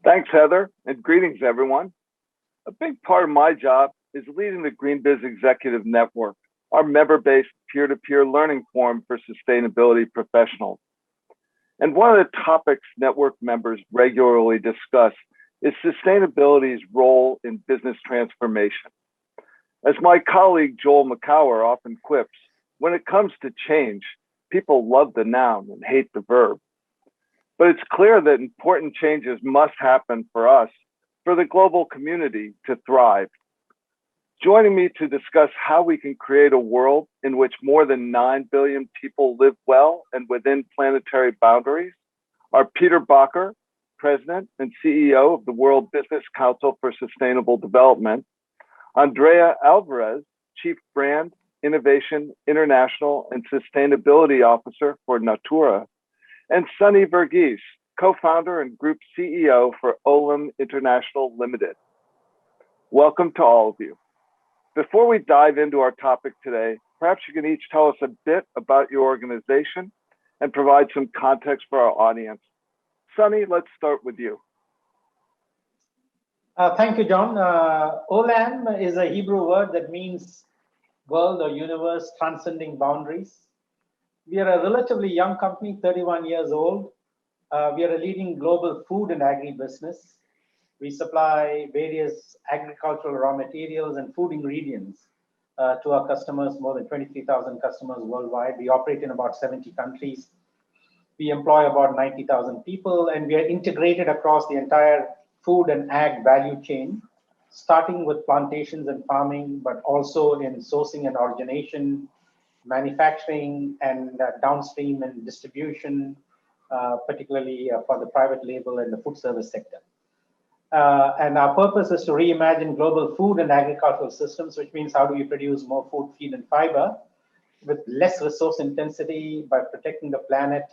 Thanks, Heather, and greetings, everyone. A big part of my job is leading the GreenBiz Executive Network, our member-based peer-to-peer learning forum for sustainability professionals. And one of the topics network members regularly discuss is sustainability's role in business transformation. As my colleague Joel McCower often quips, when it comes to change, people love the noun and hate the verb. But it's clear that important changes must happen for us, for the global community to thrive. Joining me to discuss how we can create a world in which more than 9 billion people live well and within planetary boundaries are Peter Bakker, President and CEO of the World Business Council for Sustainable Development, Andrea Alvares, Chief Brand, Innovation, International and Sustainability Officer for Natura, and Sunny Verghese, co-founder and group CEO for Olam International Limited. Welcome to all of you. Before we dive into our topic today, perhaps you can each tell us a bit about your organization and provide some context for our audience. Sunny, let's start with you. Thank you, John. Olam is a Hebrew word that means world or universe transcending boundaries. We are a relatively young company, 31 years old. We are a leading global food and agribusiness. We supply various agricultural raw materials and food ingredients to our customers, more than 23,000 customers worldwide. We operate in about 70 countries. We employ about 90,000 people, and we are integrated across the entire food and ag value chain, starting with plantations and farming, but also in sourcing and origination, manufacturing, and downstream and distribution, particularly for the private label and the food service sector. And our purpose is to reimagine global food and agricultural systems, which means how do we produce more food, feed, and fiber with less resource intensity by protecting the planet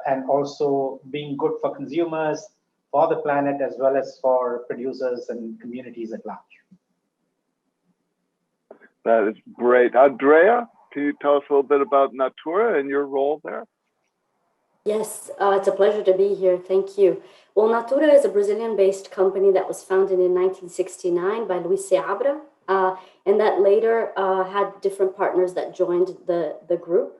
and also being good for consumers, for the planet, as well as for producers and communities at large. That is great. Andrea, can you tell us a little bit about Natura and your role there? Yes, it's a pleasure to be here. Thank you. Well, Natura is a Brazilian-based company that was founded in 1969 by Luis Seabra, and that later had different partners that joined the group.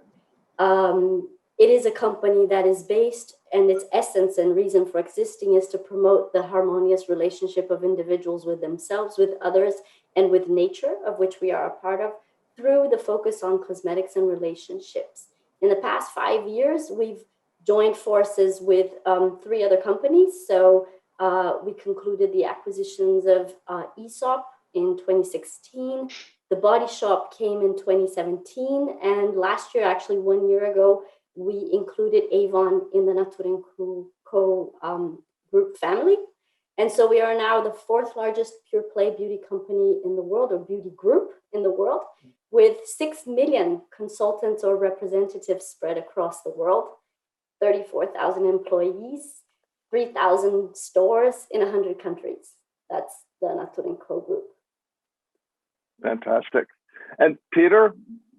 It is a company that is based, and its essence and reason for existing is to promote the harmonious relationship of individuals with themselves, with others, and with nature, of which we are a part of, through the focus on cosmetics and relationships. In the past 5 years, we've joined forces with 3 other companies. So we concluded the acquisitions of Aesop in 2016. The Body Shop came in 2017. And last year, actually 1 year ago, we included Avon in the Natura Co group family. And so we are now the 4th largest pure play beauty company in the world, or beauty group in the world, with 6 million consultants or representatives spread across the world, 34,000 employees, 3,000 stores in 100 countries. That's the Natura Co group. Fantastic. And Peter,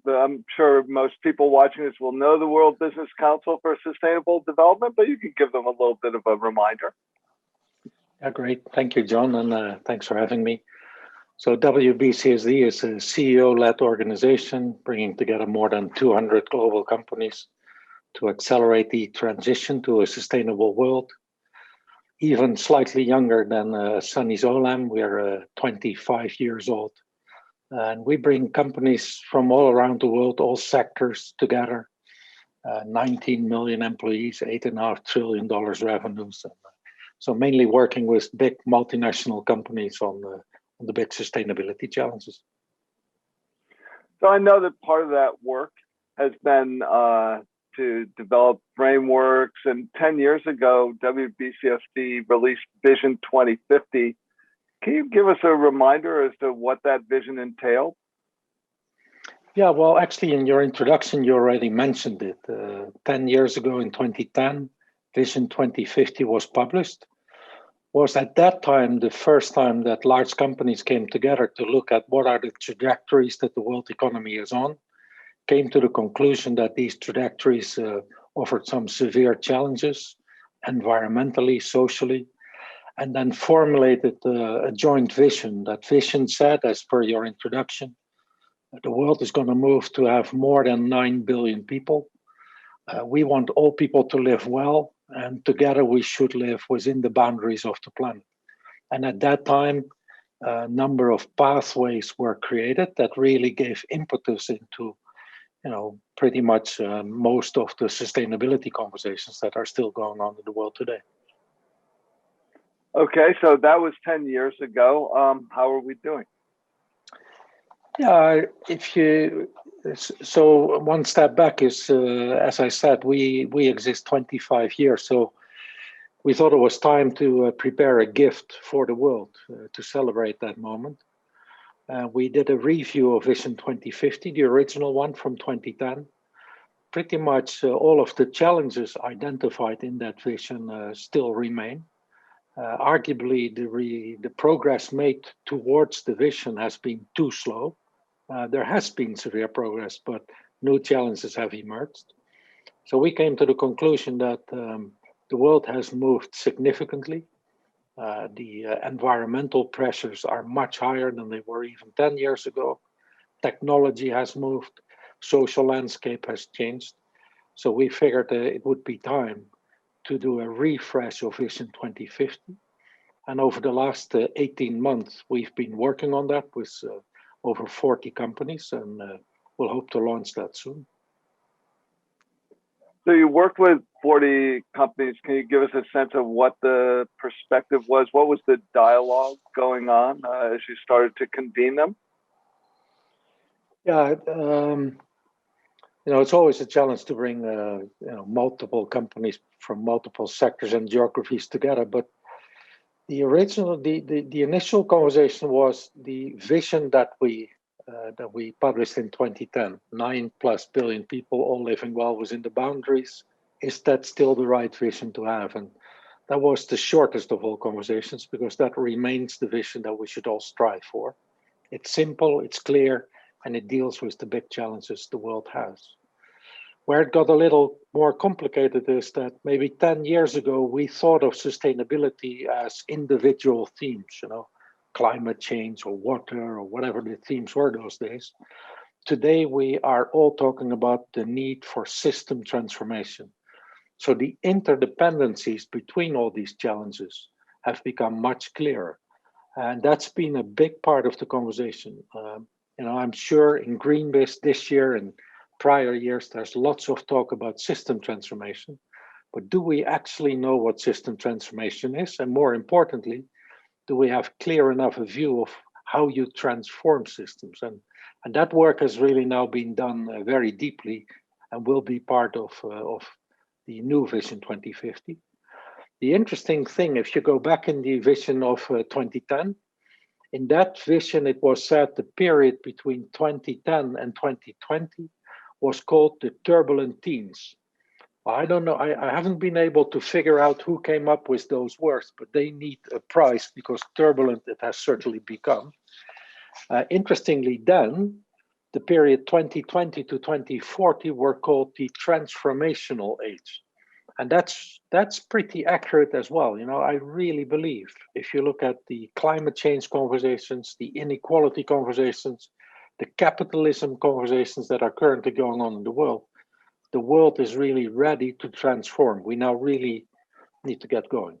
I'm sure most people watching this will know the World Business Council for Sustainable Development, but you can give them a little bit of a reminder. Yeah, great. Thank you, John, and thanks for having me. So WBCSD is a CEO-led organization bringing together more than 200 global companies to accelerate the transition to a sustainable world. Even slightly younger than Sunny's Olam, we're 25 years old. And we bring companies from all around the world, all sectors together, 19 million employees, $8.5 trillion revenues. So mainly working with big multinational companies on the big sustainability challenges. So I know that part of that work has been to develop frameworks, and 10 years ago, WBCSD released Vision 2050. Can you give us a reminder as to what that vision entailed? Yeah, well, actually, in your introduction, you already mentioned it. 10 years ago in 2010, Vision 2050 was published. was at that time the first time that large companies came together to look at what are the trajectories that the world economy is on, came to the conclusion that these trajectories offered some severe challenges, environmentally, socially, and then formulated a joint vision. That vision said, as per your introduction, that the world is going to move to have more than 9 billion people. We want all people to live well, and together we should live within the boundaries of the planet. And at that time, a number of pathways were created that really gave impetus into, pretty much most of the sustainability conversations that are still going on in the world today. Okay, so that was 10 years ago. How are we doing? Yeah, so one step back is, as I said, we exist 25 years. So we thought it was time to prepare a gift for the world to celebrate that moment. We did a review of Vision 2050, the original one from 2010. Pretty much all of the challenges identified in that vision still remain. Arguably, the progress made towards the vision has been too slow. There has been severe progress, but new challenges have emerged. So we came to the conclusion that the world has moved significantly. The environmental pressures are much higher than they were even 10 years ago. Technology has moved, social landscape has changed. So we figured it would be time to do a refresh of Vision 2050. And over the last 18 months, we've been working on that with over 40 companies, and we'll hope to launch that soon. So you worked with 40 companies. Can you give us a sense of what the perspective was? What was the dialogue going on as you started to convene them? Yeah, it's always a challenge to bring multiple companies from multiple sectors and geographies together. But the initial conversation was the vision that we published in 2010, 9+ billion people all living well within the boundaries. Is that still the right vision to have? And that was the shortest of all conversations, because that remains the vision that we should all strive for. It's simple, it's clear, and it deals with the big challenges the world has. Where it got a little more complicated is that maybe 10 years ago, we thought of sustainability as individual themes, climate change or water or whatever the themes were those days. Today, we are all talking about the need for system transformation. So the interdependencies between all these challenges have become much clearer. And that's been a big part of the conversation. I'm sure in GreenBiz this year and prior years, there's lots of talk about system transformation. But do we actually know what system transformation is? And more importantly, do we have clear enough a view of how you transform systems? And that work has really now been done very deeply and will be part of the new Vision 2050. The interesting thing, if you go back in the vision of 2010, in that vision, it was said the period between 2010 and 2020 was called the turbulent teens. I don't know, I haven't been able to figure out who came up with those words, but they need a prize because turbulent it has certainly become. Interestingly then, the period 2020 to 2040 were called the transformational age. And that's pretty accurate as well. I really believe if you look at the climate change conversations, the inequality conversations, the capitalism conversations that are currently going on in the world is really ready to transform. We now really need to get going.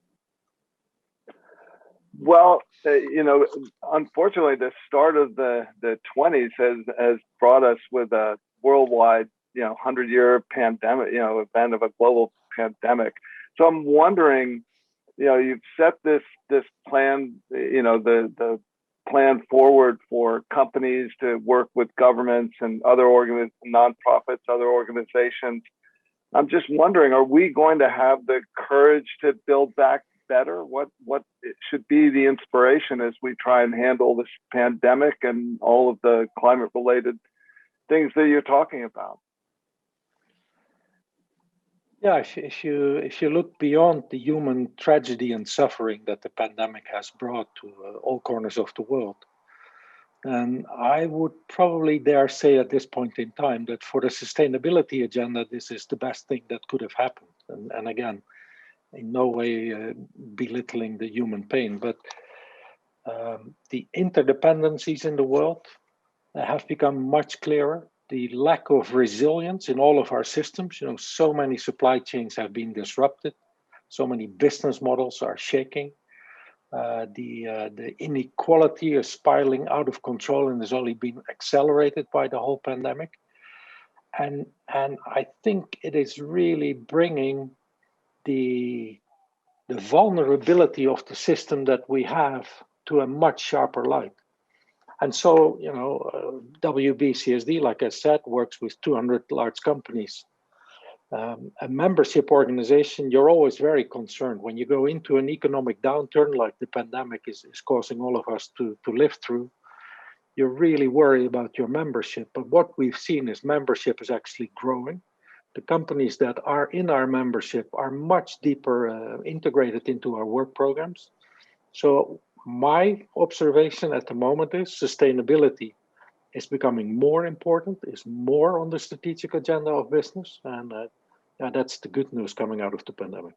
Well, unfortunately, the start of the 20s has brought us with a worldwide, 100-year pandemic, event of a global pandemic. So I'm wondering, you've set this plan, the plan forward for companies to work with governments and other nonprofits, other organizations. I'm just wondering, are we going to have the courage to build back better? What should be the inspiration as we try and handle this pandemic and all of the climate-related things that you're talking about? Yeah, if you look beyond the human tragedy and suffering that the pandemic has brought to all corners of the world, and I would probably dare say at this point in time that for the sustainability agenda, this is the best thing that could have happened. And again, in no way belittling the human pain, but the interdependencies in the world have become much clearer. The lack of resilience in all of our systems, so many supply chains have been disrupted, so many business models are shaking. The inequality is spiraling out of control and has only been accelerated by the whole pandemic. And I think it is really bringing the vulnerability of the system that we have to a much sharper light. And so, WBCSD, like I said, works with 200 large companies. A membership organization, you're always very concerned when you go into an economic downturn like the pandemic is causing all of us to live through. You're really worried about your membership. But what we've seen is membership is actually growing. The companies that are in our membership are much deeper integrated into our work programs. So my observation at the moment is sustainability is becoming more important, is more on the strategic agenda of business. And that's the good news coming out of the pandemic.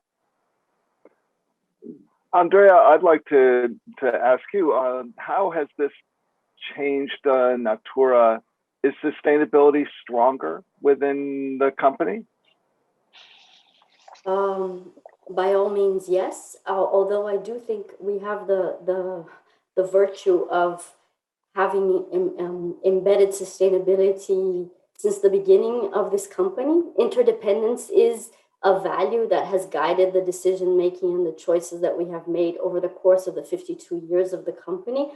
Andrea, I'd like to ask you, how has this changed Natura? Is sustainability stronger within the company? By all means, yes. Although I do think we have the virtue of having embedded sustainability since the beginning of this company. Interdependence is a value that has guided the decision making and the choices that we have made over the course of the 52 years of the company.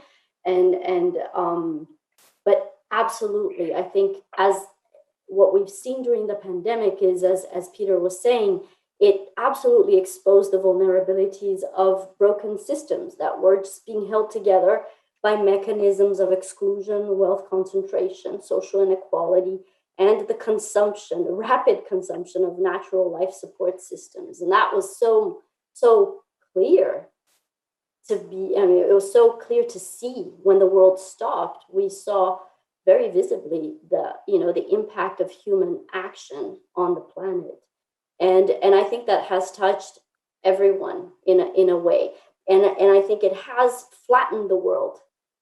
But absolutely, I think as what we've seen during the pandemic is, as Peter was saying, it absolutely exposed the vulnerabilities of broken systems that were just being held together by mechanisms of exclusion, wealth concentration, social inequality, and the rapid consumption of natural life support systems. And that was so clear to be, it was so clear to see when the world stopped. We saw very visibly the impact of human action on the planet. And I think that has touched everyone in a way. And I think it has flattened the world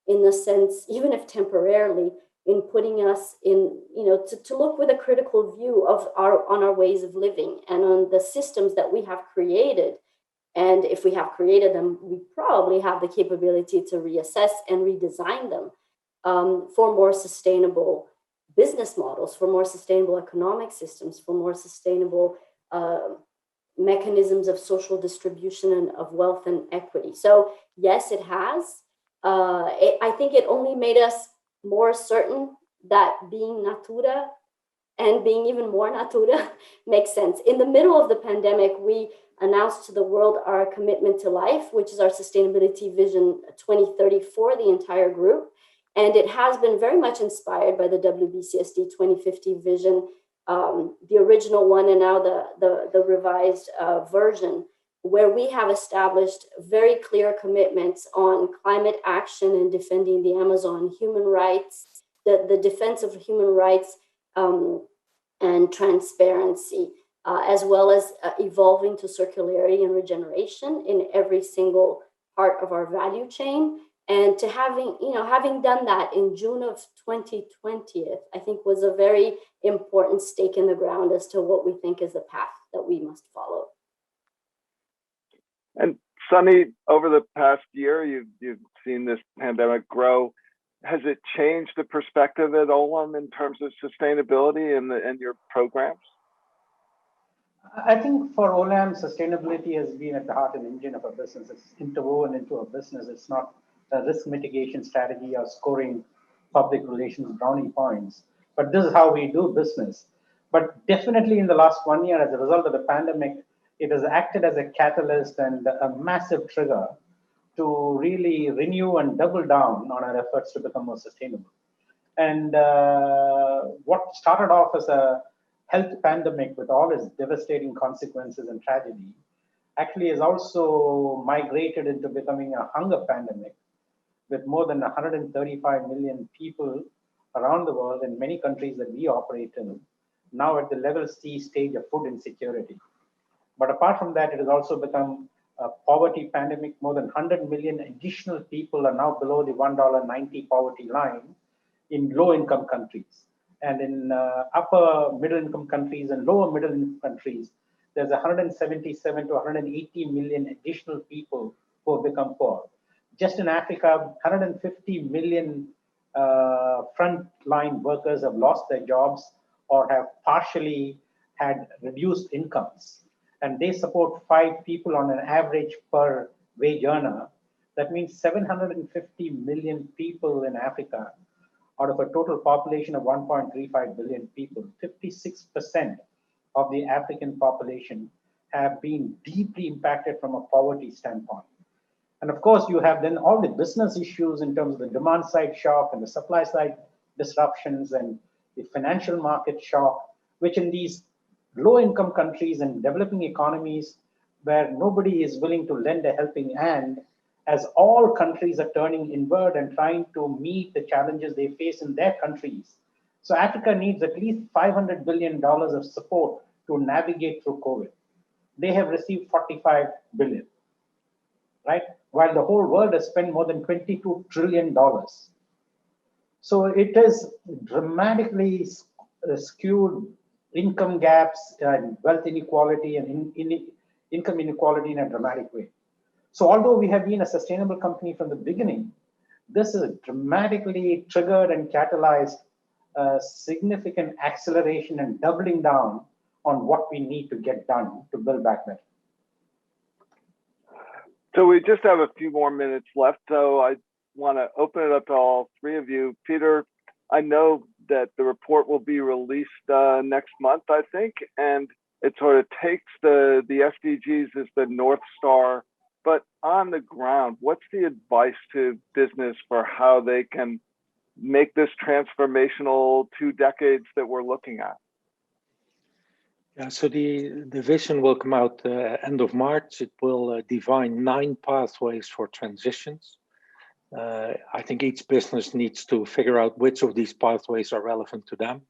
in the sense, even if temporarily, in putting us in, to look with a critical view on our ways of living and on the systems that we have created. And if we have created them, we probably have the capability to reassess and redesign them for more sustainable business models, for more sustainable economic systems, for more sustainable mechanisms of social distribution and of wealth and equity. So yes, it has. I think it only made us more certain that being Natura and being even more Natura makes sense. In the middle of the pandemic, we announced to the world our commitment to life, which is our sustainability vision 2030 for the entire group. And it has been very much inspired by the WBCSD 2050 vision, the original one and now the revised version, where we have established very clear commitments on climate action and defending the Amazon, human rights, the defense of human rights and transparency, as well as evolving to circularity and regeneration in every single part of our value chain. And to having done that in June of 2020, I think was a very important stake in the ground as to what we think is the path that we must follow. And Sunny, over the past year, you've seen this pandemic grow. Has it changed the perspective at Olam in terms of sustainability and your programs? I think for Olam, sustainability has been at the heart and engine of our business. It's interwoven into our business. It's not a risk mitigation strategy or scoring public relations brownie points, but this is how we do business. But definitely in the last 1 year, as a result of the pandemic, it has acted as a catalyst and a massive trigger to really renew and double down on our efforts to become more sustainable. And what started off as a health pandemic with all its devastating consequences and tragedy actually has also migrated into becoming a hunger pandemic with more than 135 million people around the world in many countries that we operate in, now at the level C stage of food insecurity. But apart from that, it has also become a poverty pandemic. More than 100 million additional people are now below the $1.90 poverty line in low-income countries. And in upper middle-income countries and lower middle-income countries, there's 177 to 180 million additional people who have become poor. Just in Africa, 150 million frontline workers have lost their jobs or have partially had reduced incomes. And they support 5 people on an average per wage earner. That means 750 million people in Africa out of a total population of 1.35 billion people. 56% of the African population have been deeply impacted from a poverty standpoint. And of course, you have then all the business issues in terms of the demand side shock and the supply side disruptions and the financial market shock, which in these low-income countries and developing economies where nobody is willing to lend a helping hand, as all countries are turning inward and trying to meet the challenges they face in their countries. So Africa needs at least $500 billion of support to navigate through COVID. They have received 45 billion, right? While the whole world has spent more than $22 trillion. So it is dramatically skewed income gaps and wealth inequality and income inequality in a dramatic way. So although we have been a sustainable company from the beginning, this has dramatically triggered and catalyzed a significant acceleration and doubling down on what we need to get done to build back better. So we just have a few more minutes left. So I want to open it up to all 3 of you. Peter, I know that the report will be released next month, I think, and it sort of takes the SDGs as the North Star. But on the ground, what's the advice to business for how they can make this transformational 2 decades that we're looking at? Yeah, so the vision will come out end of March. It will define 9 pathways for transitions. I think each business needs to figure out which of these pathways are relevant to them.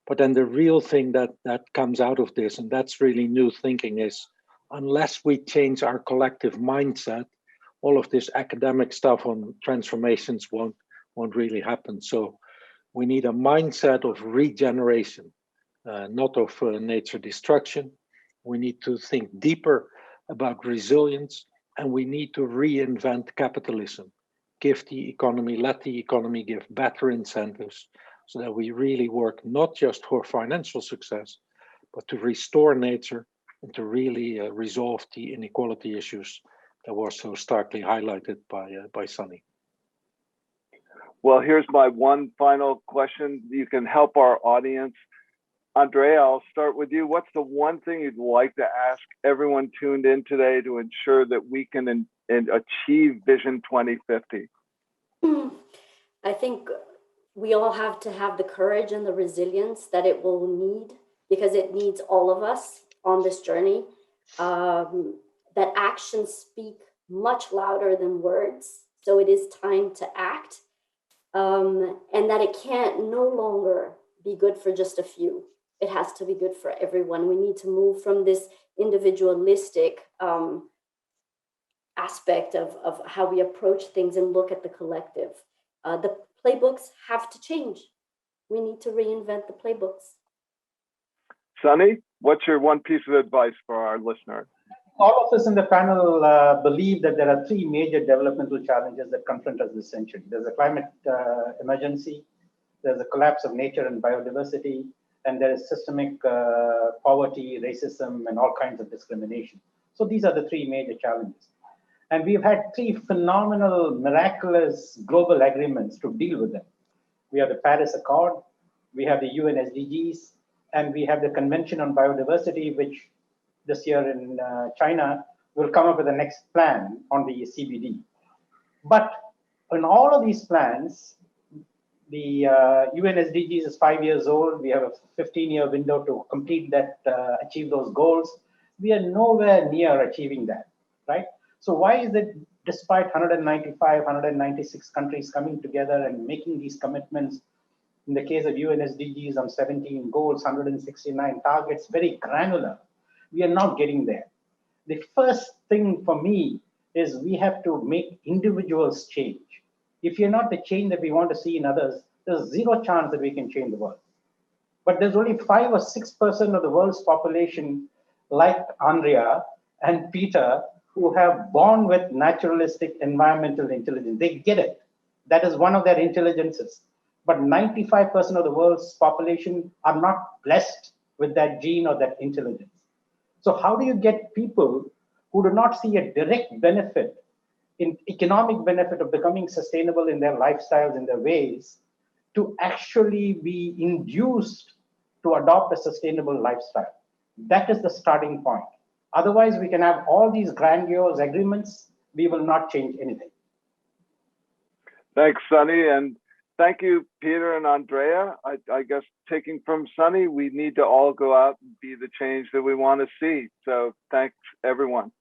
But then the real thing that comes out of this, and that's really new thinking, is unless we change our collective mindset, all of this academic stuff on transformations won't really happen. So we need a mindset of regeneration, not of nature destruction. We need to think deeper about resilience, and we need to reinvent capitalism. Give the economy, let the economy give better incentives so that we really work not just for financial success, but to restore nature and to really resolve the inequality issues that were so starkly highlighted by Sunny. Well, here's my one final question. You can help our audience. Andrea, I'll start with you. What's the one thing you'd like to ask everyone tuned in today to ensure that we can achieve Vision 2050? I think we all have to have the courage and the resilience that it will need, because it needs all of us on this journey. That actions speak much louder than words. So it is time to act, and that it can't no longer be good for just a few. It has to be good for everyone. We need to move from this individualistic aspect of how we approach things and look at the collective. The playbooks have to change. We need to reinvent the playbooks. Sunny, what's your one piece of advice for our listeners? All of us in the panel believe that there are 3 major developmental challenges that confront us this century. There's a climate emergency, there's a collapse of nature and biodiversity, and there is systemic poverty, racism, and all kinds of discrimination. So these are the 3 major challenges. And we've had 3 phenomenal, miraculous global agreements to deal with them. We have the Paris Accord, we have the UN SDGs, and we have the Convention on Biodiversity, which this year in China will come up with the next plan on the CBD. But in all of these plans, The UN SDGs is 5 years old. We have a 15-year window to complete that, achieve those goals. We are nowhere near achieving that, right? So why is it, despite 195, 196 countries coming together and making these commitments, in the case of UN SDGs on 17 goals, 169 targets, very granular, we are not getting there. The first thing for me is we have to make individuals change. If you're not the change that we want to see in others, there's zero chance that we can change the world. But there's only 5 or 6% of the world's population, like Andrea and Peter, who have born with naturalistic environmental intelligence. They get it. That is one of their intelligences. But 95% of the world's population are not blessed with that gene or that intelligence. So how do you get people who do not see a direct benefit, in economic benefit of becoming sustainable in their lifestyles, in their ways, to actually be induced to adopt a sustainable lifestyle? That is the starting point. Otherwise, we can have all these grandiose agreements. We will not change anything. Thanks, Sunny. And thank you, Peter and Andrea. I guess taking from Sunny, we need to all go out and be the change that we want to see. So thanks, everyone.